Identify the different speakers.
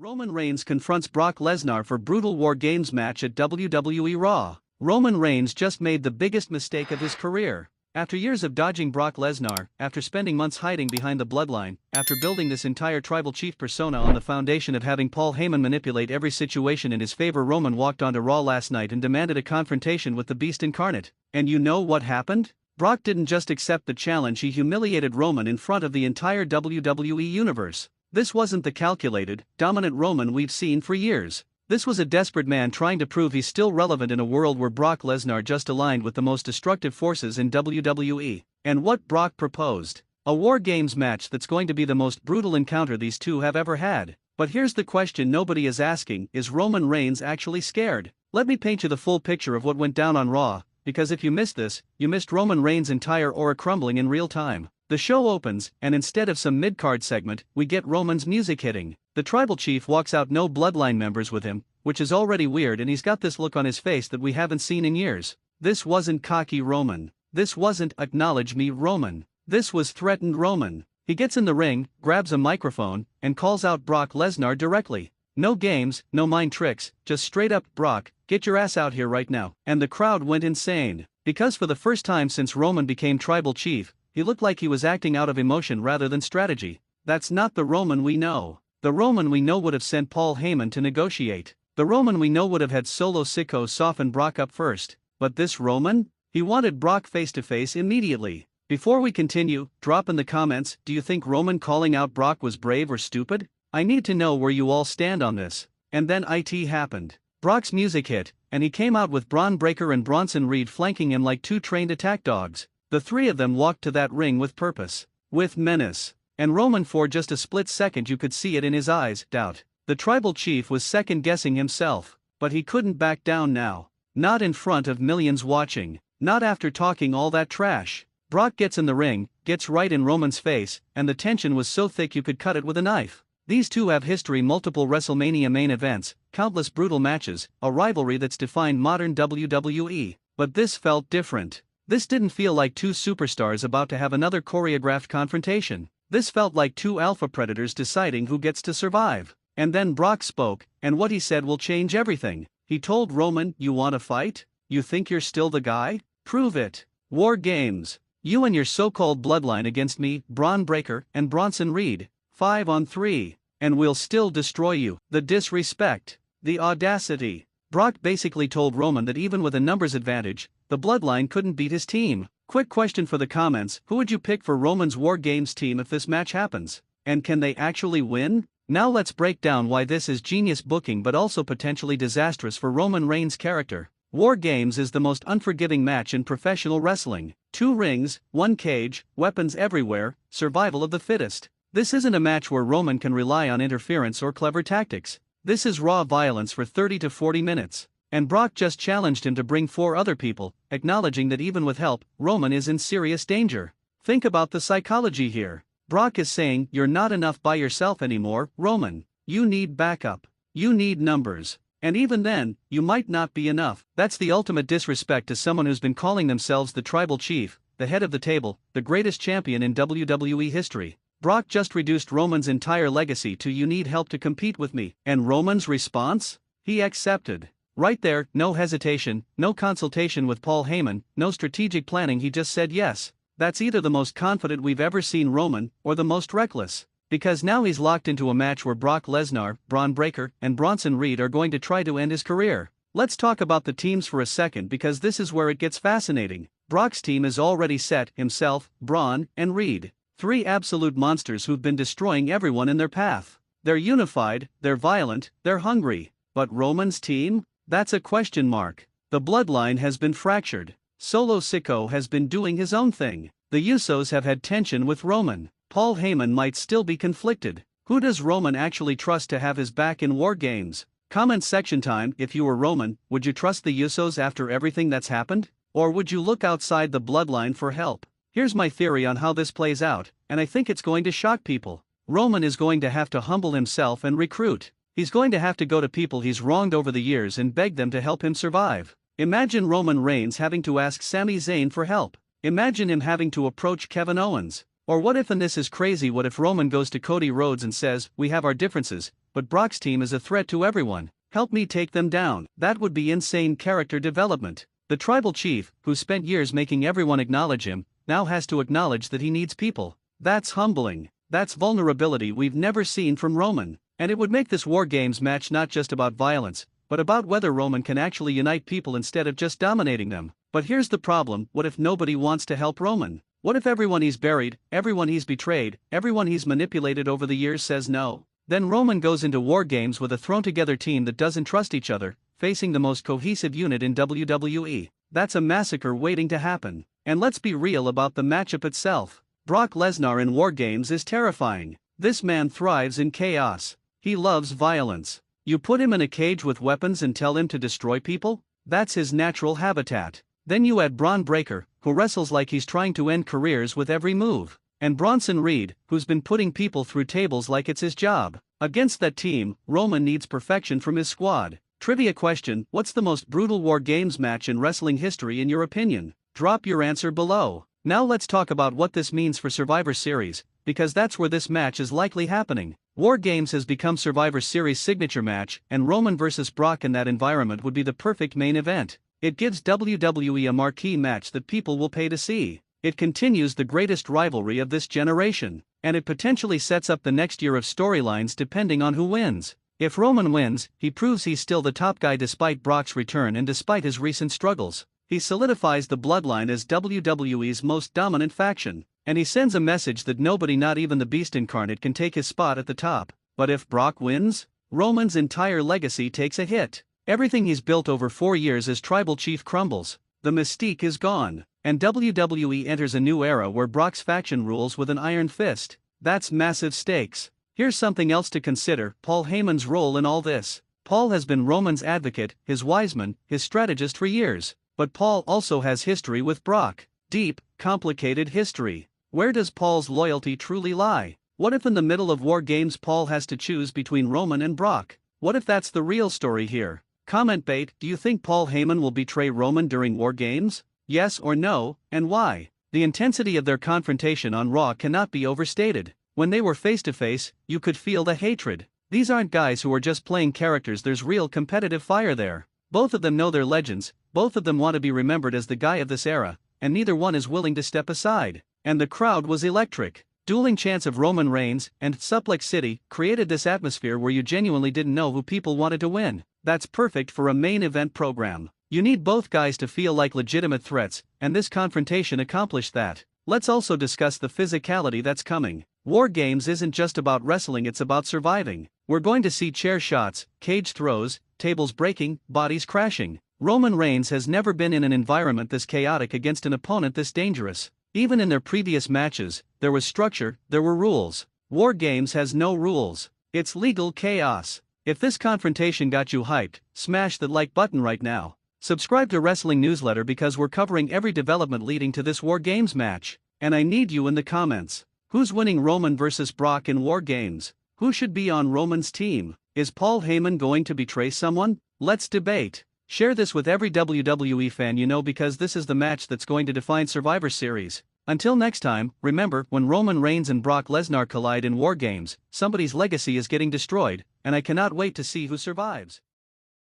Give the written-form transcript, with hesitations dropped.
Speaker 1: Roman Reigns confronts Brock Lesnar for brutal War Games match at WWE Raw. Roman Reigns just made the biggest mistake of his career. After years of dodging Brock Lesnar, after spending months hiding behind the bloodline, after building this entire tribal chief persona on the foundation of having Paul Heyman manipulate every situation in his favor, Roman walked onto Raw last night and demanded a confrontation with the Beast incarnate. And you know what happened? Brock didn't just accept the challenge, he humiliated Roman in front of the entire WWE universe. This wasn't the calculated, dominant Roman we've seen for years. This was a desperate man trying to prove he's still relevant in a world where Brock Lesnar just aligned with the most destructive forces in WWE. And what Brock proposed? A War Games match that's going to be the most brutal encounter these two have ever had. But here's the question nobody is asking: is Roman Reigns actually scared? Let me paint you the full picture of what went down on Raw, because if you missed this, you missed Roman Reigns' entire aura crumbling in real time. The show opens, and instead of some mid-card segment, we get Roman's music hitting. The tribal chief walks out, no bloodline members with him, which is already weird, and he's got this look on his face that we haven't seen in years. This wasn't cocky Roman. This wasn't acknowledge me Roman. This was threatened Roman. He gets in the ring, grabs a microphone, and calls out Brock Lesnar directly. No games, no mind tricks, just straight up, Brock, get your ass out here right now. And the crowd went insane. Because for the first time since Roman became tribal chief, he looked like he was acting out of emotion rather than strategy. That's not the Roman we know. The Roman we know would have sent Paul Heyman to negotiate. The Roman we know would have had Solo Sikoa soften Brock up first. But this Roman? He wanted Brock face to face immediately. Before we continue, drop in the comments, do you think Roman calling out Brock was brave or stupid? I need to know where you all stand on this. And then it happened. Brock's music hit, and he came out with Braun Breaker and Bronson Reed flanking him like two trained attack dogs. The three of them walked to that ring with purpose, with menace. And Roman, for just a split second you could see it in his eyes, doubt. The tribal chief was second-guessing himself. But he couldn't back down now. Not in front of millions watching. Not after talking all that trash. Brock gets in the ring, gets right in Roman's face, and the tension was so thick you could cut it with a knife. These two have history, multiple WrestleMania main events, countless brutal matches, a rivalry that's defined modern WWE. But this felt different. This didn't feel like two superstars about to have another choreographed confrontation. This felt like two alpha predators deciding who gets to survive. And then Brock spoke, and what he said will change everything. He told Roman, "You want to fight? You think you're still the guy? Prove it. War Games. You and your so-called bloodline against me, Braun Breaker and Bronson Reed. 5-on-3. And we'll still destroy you." The disrespect. The audacity. Brock basically told Roman that even with a numbers advantage, the bloodline couldn't beat his team. Quick question for the comments: who would you pick for Roman's War Games team if this match happens? And can they actually win? Now let's break down why this is genius booking but also potentially disastrous for Roman Reigns' character. War Games is the most unforgiving match in professional wrestling. 2 rings, 1 cage, weapons everywhere, survival of the fittest. This isn't a match where Roman can rely on interference or clever tactics. This is raw violence for 30 to 40 minutes. And Brock just challenged him to bring 4 other people, acknowledging that even with help, Roman is in serious danger. Think about the psychology here. Brock is saying, you're not enough by yourself anymore, Roman. You need backup. You need numbers. And even then, you might not be enough. That's the ultimate disrespect to someone who's been calling themselves the tribal chief, the head of the table, the greatest champion in WWE history. Brock just reduced Roman's entire legacy to "you need help to compete with me." And Roman's response? He accepted. Right there, no hesitation, no consultation with Paul Heyman, no strategic planning, he just said yes. That's either the most confident we've ever seen Roman, or the most reckless. Because now he's locked into a match where Brock Lesnar, Braun Breaker, and Bronson Reed are going to try to end his career. Let's talk about the teams for a second, because this is where it gets fascinating. Brock's team is already set: himself, Braun, and Reed. 3 absolute monsters who've been destroying everyone in their path. They're unified, they're violent, they're hungry. But Roman's team? That's a question mark. The bloodline has been fractured. Solo Sikoa has been doing his own thing. The Usos have had tension with Roman. Paul Heyman might still be conflicted. Who does Roman actually trust to have his back in War Games? Comment section time: if you were Roman, would you trust the Usos after everything that's happened? Or would you look outside the bloodline for help? Here's my theory on how this plays out, and I think it's going to shock people. Roman is going to have to humble himself and recruit. He's going to have to go to people he's wronged over the years and beg them to help him survive. Imagine Roman Reigns having to ask Sami Zayn for help. Imagine him having to approach Kevin Owens. Or what if, and this is crazy, what if Roman goes to Cody Rhodes and says, "We have our differences, but Brock's team is a threat to everyone. Help me take them down. That would be insane character development. The tribal chief, who spent years making everyone acknowledge him, now has to acknowledge that he needs people. That's humbling. That's vulnerability we've never seen from Roman. And it would make this War Games match not just about violence, but about whether Roman can actually unite people instead of just dominating them. But here's the problem: what if nobody wants to help Roman? What if everyone he's buried, everyone he's betrayed, everyone he's manipulated over the years says no? Then Roman goes into War Games with a thrown-together team that doesn't trust each other, facing the most cohesive unit in WWE. That's a massacre waiting to happen. And let's be real about the matchup itself. Brock Lesnar in War Games is terrifying. This man thrives in chaos. He loves violence. You put him in a cage with weapons and tell him to destroy people? That's his natural habitat. Then you add Braun Breaker, who wrestles like he's trying to end careers with every move. And Bronson Reed, who's been putting people through tables like it's his job. Against that team, Roman needs perfection from his squad. Trivia question: what's the most brutal War Games match in wrestling history in your opinion? Drop your answer below. Now let's talk about what this means for Survivor Series, because that's where this match is likely happening. War Games has become Survivor Series' signature match, and Roman vs. Brock in that environment would be the perfect main event. It gives WWE a marquee match that people will pay to see. It continues the greatest rivalry of this generation, and it potentially sets up the next year of storylines depending on who wins. If Roman wins, he proves he's still the top guy despite Brock's return and despite his recent struggles. He solidifies the bloodline as WWE's most dominant faction, and he sends a message that nobody, not even the Beast Incarnate, can take his spot at the top. But if Brock wins, Roman's entire legacy takes a hit. Everything he's built over 4 years as tribal chief crumbles. The mystique is gone, and WWE enters a new era where Brock's faction rules with an iron fist. That's massive stakes. Here's something else to consider: Paul Heyman's role in all this. Paul has been Roman's advocate, his wiseman, his strategist for years. But Paul also has history with Brock. Deep, complicated history. Where does Paul's loyalty truly lie? What if in the middle of War Games Paul has to choose between Roman and Brock? What if that's the real story here? Comment bait: do you think Paul Heyman will betray Roman during War Games? Yes or no, and why? The intensity of their confrontation on Raw cannot be overstated. When they were face to face, you could feel the hatred. These aren't guys who are just playing characters, there's real competitive fire there. Both of them know they're legends, both of them want to be remembered as the guy of this era, and neither one is willing to step aside. And the crowd was electric. Dueling chants of Roman Reigns and Suplex City created this atmosphere where you genuinely didn't know who people wanted to win. That's perfect for a main event program. You need both guys to feel like legitimate threats, and this confrontation accomplished that. Let's also discuss the physicality that's coming. War Games isn't just about wrestling, it's about surviving. We're going to see chair shots, cage throws, tables breaking, bodies crashing. Roman Reigns has never been in an environment this chaotic against an opponent this dangerous. Even in their previous matches, there was structure, there were rules. War Games has no rules. It's legal chaos. If this confrontation got you hyped, smash that like button right now. Subscribe to Wrestling Newsletter because we're covering every development leading to this War Games match. And I need you in the comments. Who's winning Roman vs. Brock in War Games? Who should be on Roman's team? Is Paul Heyman going to betray someone? Let's debate. Share this with every WWE fan you know, because this is the match that's going to define Survivor Series. Until next time, remember, when Roman Reigns and Brock Lesnar collide in War Games, somebody's legacy is getting destroyed, and I cannot wait to see who survives.